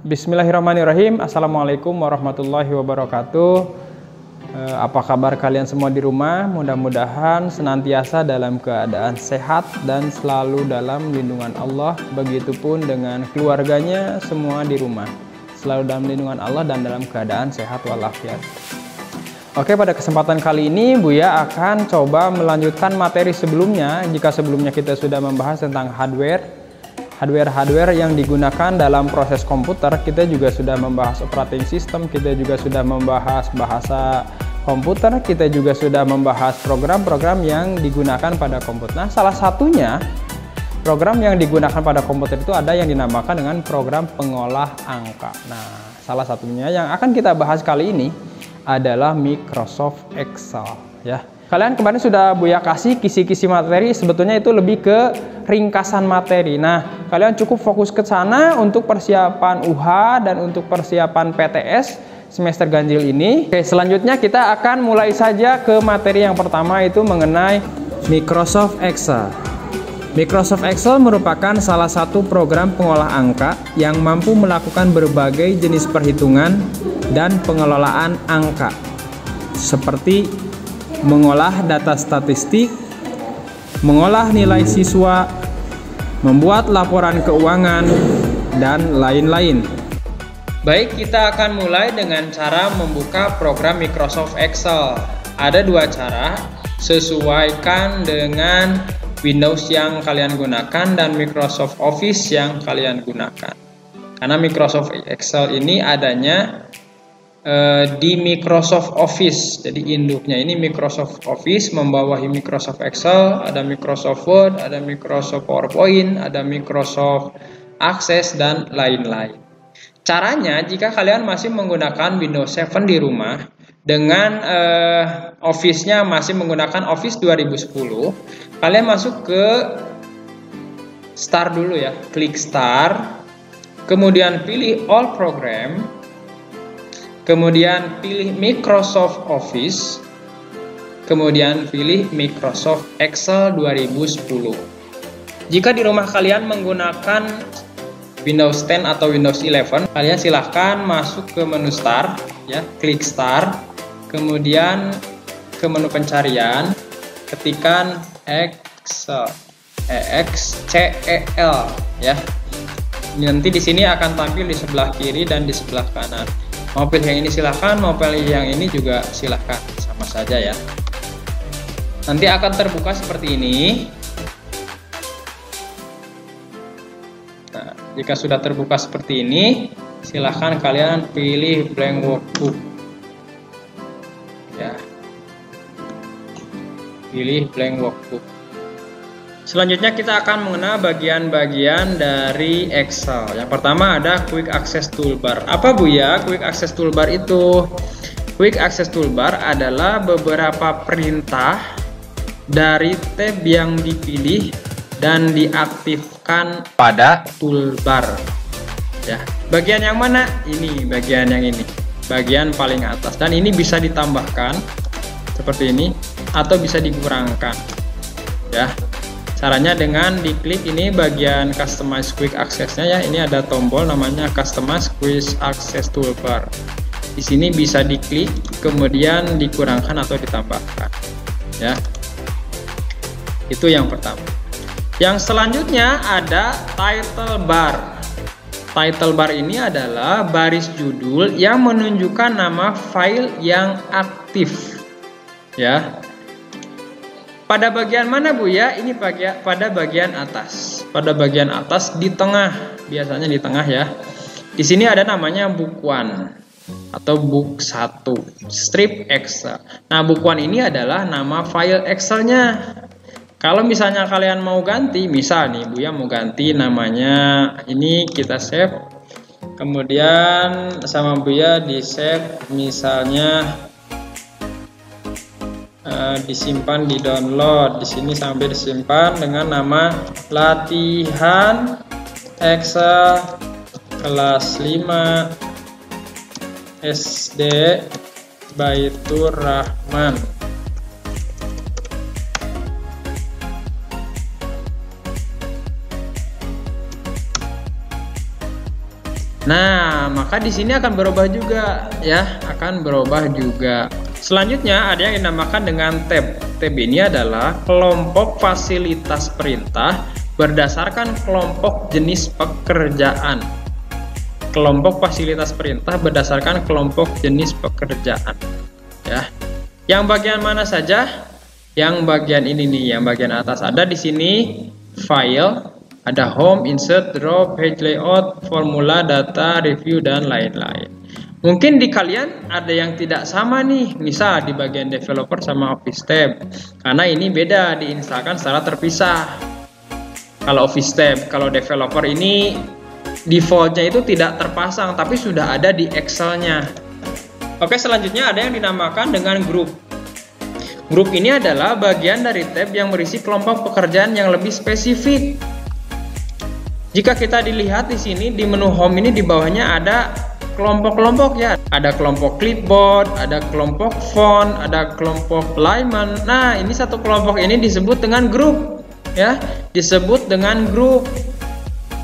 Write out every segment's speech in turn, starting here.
Bismillahirrahmanirrahim. Assalamualaikum warahmatullahi wabarakatuh. Apa kabar kalian semua di rumah? Mudah-mudahan senantiasa dalam keadaan sehat dan selalu dalam lindungan Allah. Begitupun dengan keluarganya semua di rumah, selalu dalam lindungan Allah dan dalam keadaan sehat walafiat. Oke, pada kesempatan kali ini Buya akan coba melanjutkan materi sebelumnya. Jika sebelumnya kita sudah membahas tentang hardware yang digunakan dalam proses komputer, kita juga sudah membahas operating system, kita juga sudah membahas bahasa komputer, kita juga sudah membahas program-program yang digunakan pada komputer. Nah, salah satunya program yang digunakan pada komputer itu ada yang dinamakan dengan program pengolah angka. Nah, salah satunya yang akan kita bahas kali ini adalah Microsoft Excel, ya. Kalian kemarin sudah Buya kasih kisi-kisi materi, sebetulnya itu lebih ke ringkasan materi. Nah, kalian cukup fokus ke sana untuk persiapan UH dan untuk persiapan PTS semester ganjil ini. Oke, selanjutnya kita akan mulai saja ke materi yang pertama, itu mengenai Microsoft Excel. Microsoft Excel merupakan salah satu program pengolah angka yang mampu melakukan berbagai jenis perhitungan dan pengelolaan angka, seperti mengolah data statistik, mengolah nilai siswa, membuat laporan keuangan, dan lain-lain. Baik, kita akan mulai dengan cara membuka program Microsoft Excel. Ada dua cara, sesuaikan dengan Windows yang kalian gunakan dan Microsoft Office yang kalian gunakan. Karena Microsoft Excel ini adanya di Microsoft Office, jadi induknya ini Microsoft Office, membawahi Microsoft Excel, ada Microsoft Word, ada Microsoft PowerPoint, ada Microsoft Access, dan lain-lain. Caranya, jika kalian masih menggunakan Windows 7 di rumah dengan Office-nya masih menggunakan Office 2010, kalian masuk ke Start dulu ya, klik Start, kemudian pilih All Program, kemudian pilih Microsoft Office, kemudian pilih Microsoft Excel 2010. Jika di rumah kalian menggunakan Windows 10 atau Windows 11, kalian silahkan masuk ke menu Start, ya, klik Start, kemudian ke menu pencarian, ketikkan Excel, EXCEL, ya. Nanti di sini akan tampil di sebelah kiri dan di sebelah kanan. Mau pilih yang ini silahkan, mau pilih yang ini juga silahkan, sama saja ya. Nanti akan terbuka seperti ini. Nah, jika sudah terbuka seperti ini, silahkan kalian pilih blank workbook. Ya, pilih blank workbook. Selanjutnya kita akan mengenal bagian-bagian dari Excel. Yang pertama ada Quick Access Toolbar. Apa Buya Quick Access Toolbar itu? Quick Access Toolbar adalah beberapa perintah dari tab yang dipilih dan diaktifkan pada toolbar. Ya, bagian yang mana? Ini bagian yang ini, bagian paling atas. Dan ini bisa ditambahkan seperti ini atau bisa dikurangkan. Ya. Caranya dengan diklik ini bagian Customize Quick Access-nya ya. Ini ada tombol namanya Customize Quick Access Toolbar. Di sini bisa diklik kemudian dikurangkan atau ditambahkan. Ya. Itu yang pertama. Yang selanjutnya ada Title Bar. Title Bar ini adalah baris judul yang menunjukkan nama file yang aktif. Ya. Pada bagian mana Buya? Ini pada bagian atas. Pada bagian atas di tengah, biasanya di tengah ya. Di sini ada namanya Book 1 atau Book 1, Strip Excel. Nah, Book 1 ini adalah nama file Excel-nya. Kalau misalnya kalian mau ganti, misal nih Buya mau ganti namanya, ini kita save. Kemudian sama Buya di save misalnya disimpan di download di sini sampai disimpan dengan nama latihan Excel kelas 5 SD Baitur Rahman. Nah, maka di sini akan berubah juga ya, akan berubah juga. Selanjutnya ada yang dinamakan dengan tab. Tab ini adalah kelompok fasilitas perintah berdasarkan kelompok jenis pekerjaan. Kelompok fasilitas perintah berdasarkan kelompok jenis pekerjaan. Ya. Yang bagian mana saja? Yang bagian ini nih, yang bagian atas ada di sini file, ada home, insert, draw, page layout, formula, data, review, dan lain-lain. Mungkin di kalian ada yang tidak sama nih, misal di bagian developer sama Office Tab, karena ini beda, diinstalkan secara terpisah. Kalau Office Tab, kalau developer ini defaultnya itu tidak terpasang, tapi sudah ada di Excel-nya. Oke, selanjutnya ada yang dinamakan dengan grup. Grup ini adalah bagian dari tab yang berisi kelompok pekerjaan yang lebih spesifik. Jika kita dilihat di sini di menu home ini di bawahnya ada kelompok-kelompok ya. Ada kelompok clipboard, ada kelompok font, ada kelompok alignment. Nah, ini satu kelompok ini disebut dengan grup ya, disebut dengan grup.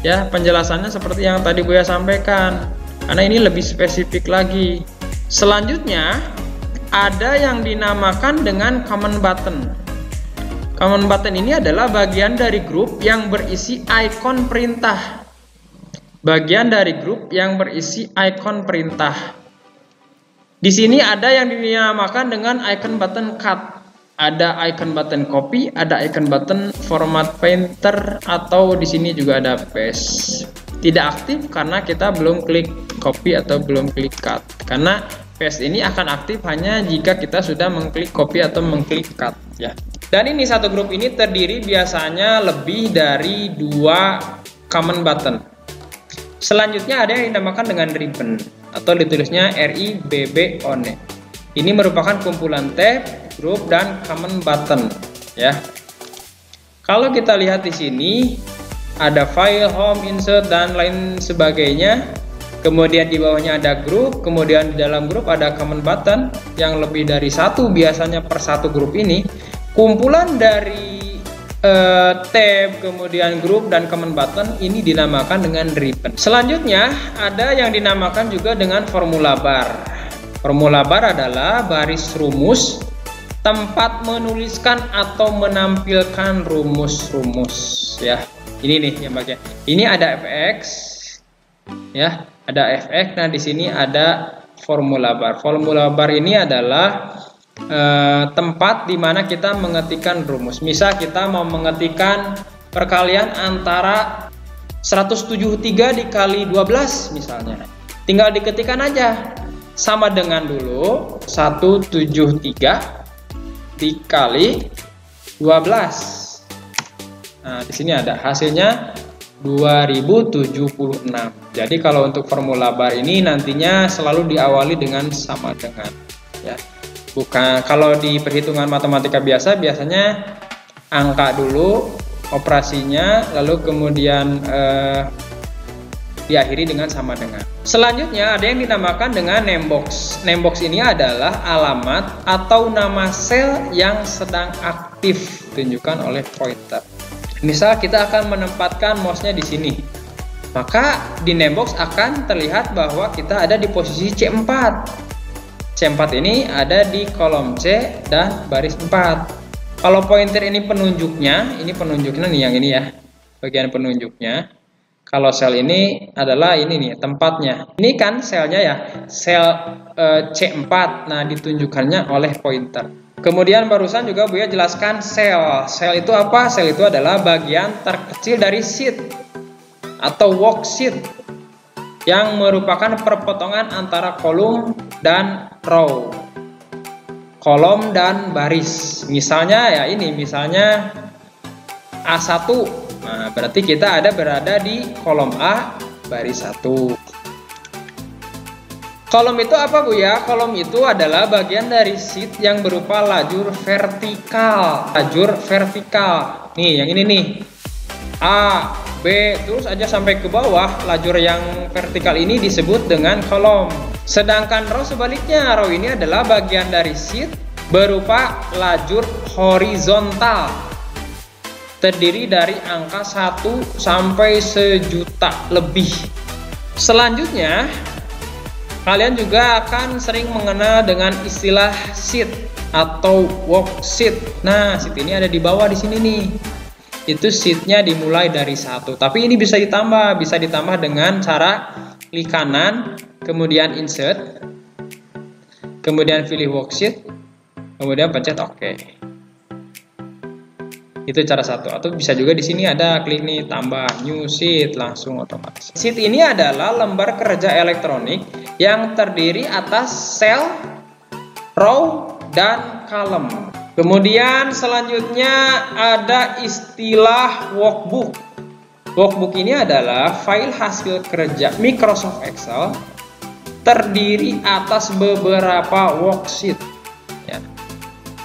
Ya, penjelasannya seperti yang tadi Buya sampaikan. Karena ini lebih spesifik lagi. Selanjutnya ada yang dinamakan dengan common button. Common button ini adalah bagian dari grup yang berisi ikon perintah. Bagian dari grup yang berisi ikon perintah. Di sini ada yang dinamakan dengan icon button cut. Ada icon button copy, ada icon button format painter, atau di sini juga ada paste. Tidak aktif karena kita belum klik copy atau belum klik cut. Karena paste ini akan aktif hanya jika kita sudah mengklik copy atau mengklik cut ya. Dan ini satu grup ini terdiri biasanya lebih dari 2 common button. Selanjutnya ada yang dinamakan dengan ribbon atau ditulisnya RIBBON. Ini merupakan kumpulan tab, grup, dan common button ya. Kalau kita lihat di sini ada file, home, insert, dan lain sebagainya. Kemudian di bawahnya ada grup, kemudian di dalam grup ada common button yang lebih dari 1 biasanya per satu grup ini. Kumpulan dari tab, kemudian grup, dan common button ini dinamakan dengan ribbon. Selanjutnya ada yang dinamakan juga dengan formula bar. Formula bar adalah baris rumus tempat menuliskan atau menampilkan rumus-rumus ya. Ini nih yang bagian. Ini ada fx ya, ada fx. Nah, di sini ada formula bar. Formula bar ini adalah tempat di mana kita mengetikkan rumus. Misal kita mau mengetikkan perkalian antara 173 dikali 12 misalnya. Tinggal diketikkan aja. Sama dengan dulu 173 dikali 12. Nah, di sini ada hasilnya 2076. Jadi kalau untuk formula bar ini nantinya selalu diawali dengan sama dengan ya. Bukan kalau di perhitungan matematika biasanya angka dulu operasinya, lalu kemudian diakhiri dengan sama dengan. Selanjutnya ada yang dinamakan dengan name box. Name box ini adalah alamat atau nama sel yang sedang aktif ditunjukkan oleh pointer. Misal kita akan menempatkan mouse-nya di sini, maka di name box akan terlihat bahwa kita ada di posisi C4. C4 ini ada di kolom C dan baris 4. Kalau pointer ini penunjuknya nih yang ini ya, bagian penunjuknya. Kalau sel ini adalah ini nih tempatnya. Ini kan selnya ya, sel C4. Nah, ditunjukkannya oleh pointer. Kemudian barusan juga Buya jelaskan sel. Sel itu apa? Sel itu adalah bagian terkecil dari sheet atau worksheet yang merupakan perpotongan antara kolom dan row, kolom dan baris. Misalnya ya ini, misalnya A1. Nah, berarti kita berada di kolom A baris 1. Kolom itu apa Bu ya? Kolom itu adalah bagian dari sheet yang berupa lajur vertikal. Lajur vertikal. Nih, yang ini nih. A, B, terus aja sampai ke bawah. Lajur yang vertikal ini disebut dengan kolom. Sedangkan row sebaliknya. Row ini adalah bagian dari sheet berupa lajur horizontal. Terdiri dari angka 1 sampai 1.000.000 lebih. Selanjutnya, kalian juga akan sering mengenal dengan istilah sheet atau worksheet. Nah, sheet ini ada di bawah di sini nih. Itu sheetnya dimulai dari 1. Tapi ini bisa ditambah dengan cara klik kanan, kemudian insert, kemudian pilih worksheet, kemudian pencet OK. Itu cara satu. Atau bisa juga di sini ada klik nih tambah new sheet, langsung otomatis. Sheet ini adalah lembar kerja elektronik yang terdiri atas sel, row, dan column. Kemudian selanjutnya ada istilah workbook. Workbook ini adalah file hasil kerja Microsoft Excel terdiri atas beberapa worksheet. Ya.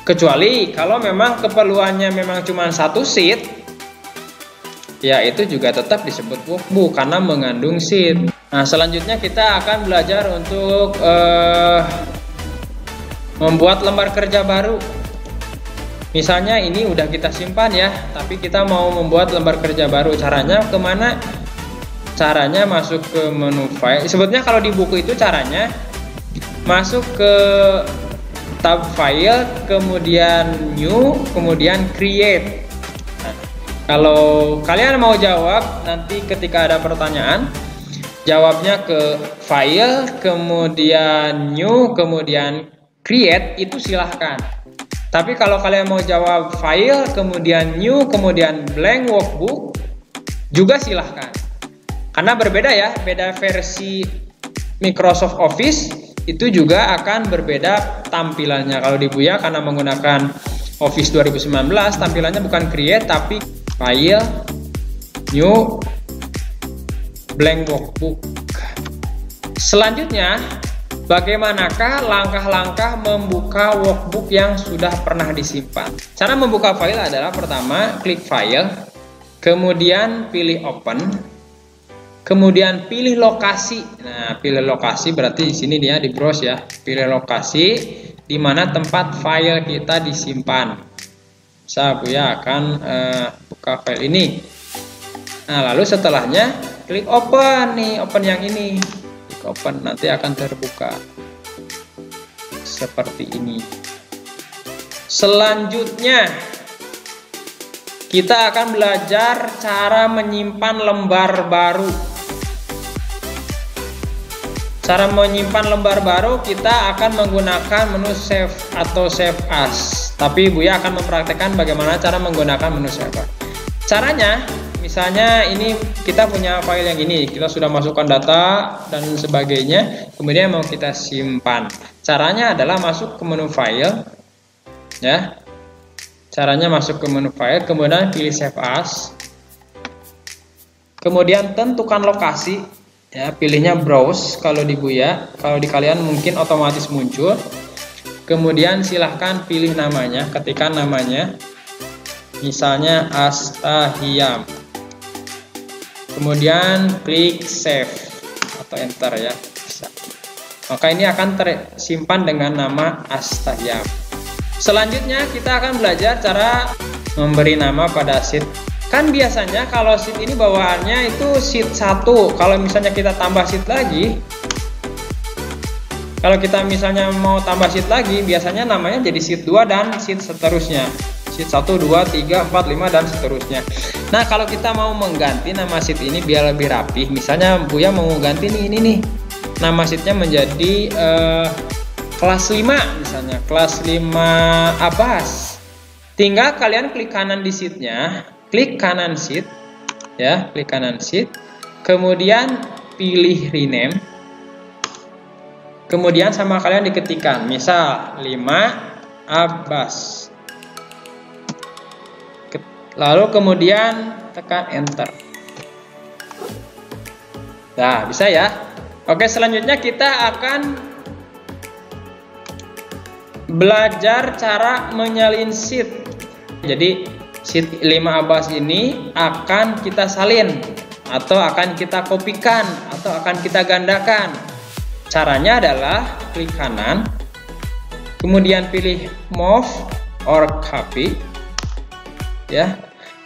Kecuali kalau memang keperluannya memang cuma satu sheet, ya itu juga tetap disebut workbook karena mengandung sheet. Nah, selanjutnya kita akan belajar untuk membuat lembar kerja baru. Misalnya ini udah kita simpan ya, tapi kita mau membuat lembar kerja baru. Caranya kemana? Caranya masuk ke menu file. Sebetulnya kalau di buku itu caranya masuk ke tab file, kemudian new, kemudian create. Nah, kalau kalian mau jawab nanti ketika ada pertanyaan, jawabnya ke file, kemudian new, kemudian create, itu silahkan. Tapi kalau kalian mau jawab file, kemudian new, kemudian blank workbook, juga silahkan. Karena berbeda ya, beda versi Microsoft Office, itu juga akan berbeda tampilannya. Kalau di Buya karena menggunakan Office 2019, tampilannya bukan create, tapi file, new, blank workbook. Selanjutnya, bagaimanakah langkah-langkah membuka workbook yang sudah pernah disimpan? Cara membuka file adalah pertama, klik file, kemudian pilih open, kemudian pilih lokasi. Nah, pilih lokasi berarti di sini dia di browse ya. Pilih lokasi di mana tempat file kita disimpan. Saya Buya akan buka file ini. Nah, lalu setelahnya klik open nih, open yang ini. Open, nanti akan terbuka seperti ini. Selanjutnya kita akan belajar cara menyimpan lembar baru. Cara menyimpan lembar baru kita akan menggunakan menu save atau save as. Tapi Buya akan mempraktekkan bagaimana cara menggunakan menu save as. Caranya, misalnya ini kita punya file yang ini, kita sudah masukkan data dan sebagainya, kemudian mau kita simpan. Caranya adalah masuk ke menu file, ya. Caranya masuk ke menu file, kemudian pilih save as, kemudian tentukan lokasi, ya. Pilihnya browse kalau di Buya, kalau di kalian mungkin otomatis muncul. Kemudian silahkan pilih namanya, ketikkan namanya, misalnya Astahiyam. Kemudian klik save atau enter ya. Bisa. Maka ini akan tersimpan dengan nama Astahiyam. Selanjutnya kita akan belajar cara memberi nama pada sheet. Kan biasanya kalau sheet ini bawaannya itu sheet 1. Kalau misalnya kita tambah sheet lagi, kalau kita misalnya mau tambah sheet lagi, biasanya namanya jadi sheet 2 dan sheet seterusnya. Sheet 1, 2, 3, 4, 5, dan seterusnya. Nah, kalau kita mau mengganti nama sheet ini biar lebih rapih, misalnya Buya mau ganti nih, ini nih, nama sheetnya menjadi kelas 5 misalnya, kelas 5 Abbas. Tinggal kalian klik kanan di sheetnya, klik kanan sheet, ya, klik kanan sheet, kemudian pilih rename, kemudian sama kalian diketikkan, misal 5 Abbas. Lalu kemudian tekan enter. Nah, bisa ya. Oke, selanjutnya kita akan belajar cara menyalin sheet. Jadi sheet 5 Abbas ini akan kita salin, atau akan kita kopikan, atau akan kita gandakan. Caranya adalah klik kanan, kemudian pilih move or copy. Ya,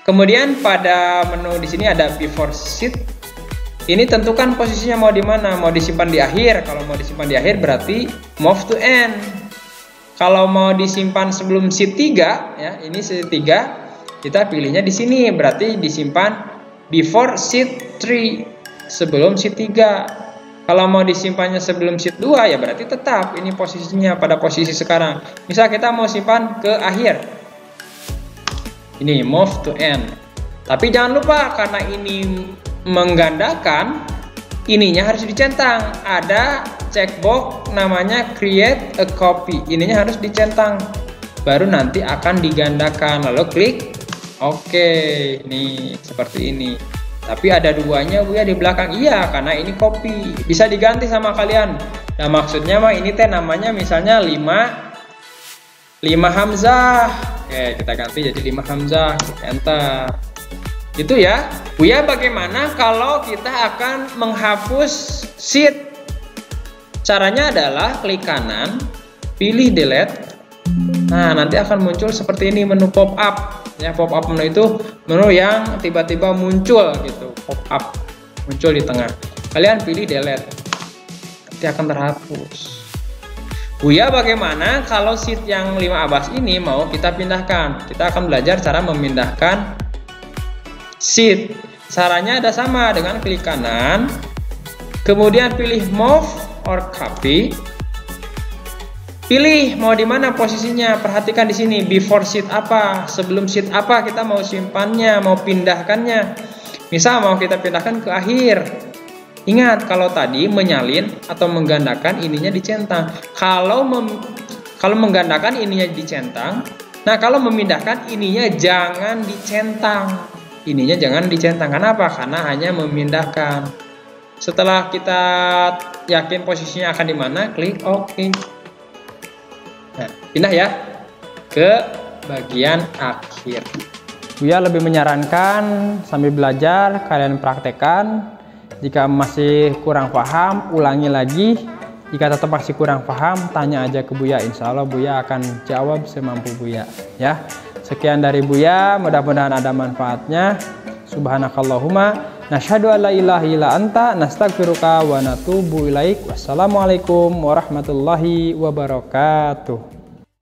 kemudian pada menu di sini ada before sheet, Ini tentukan posisinya mau di mana, mau disimpan di akhir. Kalau mau disimpan di akhir berarti move to end. Kalau mau disimpan sebelum sheet 3, ya, ini sheet 3, kita pilihnya di sini, berarti disimpan before sheet 3, sebelum sheet 3. Kalau mau disimpannya sebelum sheet 2, ya berarti tetap ini posisinya pada posisi sekarang. Misal kita mau simpan ke akhir. Ini move to end. Tapi jangan lupa, karena ini menggandakan, ininya harus dicentang. Ada checkbox namanya create a copy. Ininya harus dicentang. Baru nanti akan digandakan. Lalu klik oke. Nih seperti ini. Tapi ada duanya Bu ya di belakang. Iya, karena ini copy. Bisa diganti sama kalian. Nah maksudnya mah ini teh namanya misalnya 5 Hamzah. Oke, kita ganti jadi 5 Hamzah. Enter. Itu ya. Buya bagaimana kalau kita akan menghapus sheet? Caranya adalah klik kanan, pilih delete. Nah, nanti akan muncul seperti ini menu pop up. Ya, pop up menu itu menu yang tiba-tiba muncul gitu, pop up muncul di tengah. Kalian pilih delete. Nanti akan terhapus. Buya bagaimana kalau sheet yang 5 Abbas ini mau kita pindahkan? Kita akan belajar cara memindahkan sheet. Caranya ada sama dengan klik kanan, kemudian pilih move or copy. Pilih mau di mana posisinya. Perhatikan di sini before sheet apa, sebelum sheet apa kita mau simpannya, mau pindahkannya. Misal mau kita pindahkan ke akhir. Ingat kalau tadi menyalin atau menggandakan ininya dicentang. Kalau menggandakan ininya dicentang. Nah, kalau memindahkan ininya jangan dicentang. Ininya jangan dicentang. Kenapa? Karena hanya memindahkan. Setelah kita yakin posisinya akan di mana, klik OK. Nah, pindah ya ke bagian akhir. Buya lebih menyarankan sambil belajar kalian praktekkan. Jika masih kurang paham, ulangi lagi. Jika tetap masih kurang paham, tanya aja ke Buya. Insya Allah Buya akan jawab semampu Buya. Ya. Sekian dari Buya, mudah-mudahan ada manfaatnya. Subhanakallahumma nasyhadu an la ilaha illa anta nastaghfiruka wa natubu ilaik. Wassalamualaikum warahmatullahi wabarakatuh.